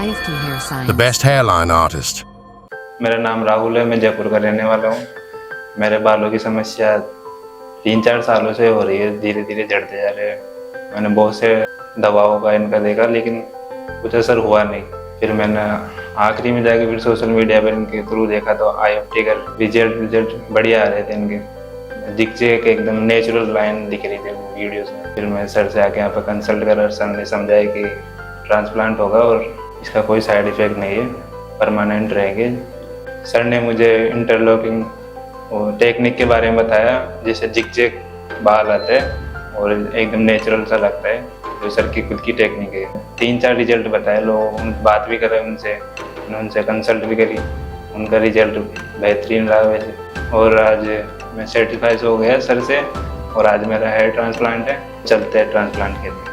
IFT Hair Science. the best hairline artist. मेरा नाम राहुल है, मैं जयपुर का रहने वाला हूँ। मेरे बालों की समस्या 3-4 सालों से हो रही है, धीरे धीरे झड़ते जा रहे हैं। मैंने बहुत से दवाओं का इनका देखा, लेकिन कुछ असर हुआ नहीं। फिर मैंने आखिरी में जाके फिर सोशल मीडिया पर इनके थ्रू देखा तो IFT का रिजल्ट बढ़िया आ रहे थे इनके। जिग-जैग एकदम नेचुरल लाइन दिख रही थी वीडियोस में। फिर मैं सर से आके यहाँ पर कंसल्ट करा, सर ने समझाया कि ट्रांसप्लांट होगा और इसका कोई साइड इफ़ेक्ट नहीं है, परमानेंट रहेंगे। सर ने मुझे इंटरलॉकिंग टेक्निक के बारे में बताया, जैसे जिग-जैग बाल आते हैं और एकदम नेचुरल सा लगता है, जो सर की खुद की टेक्निक है। 3-4 रिजल्ट बताए, लोग बात भी करे उनसे कंसल्ट भी करी, उनका रिजल्ट बेहतरीन रहा वैसे। और आज मैं सर्टिफाइड हो गया सर से और आज मेरा हेयर ट्रांसप्लांट है। चलते हैं ट्रांसप्लांट के लिए।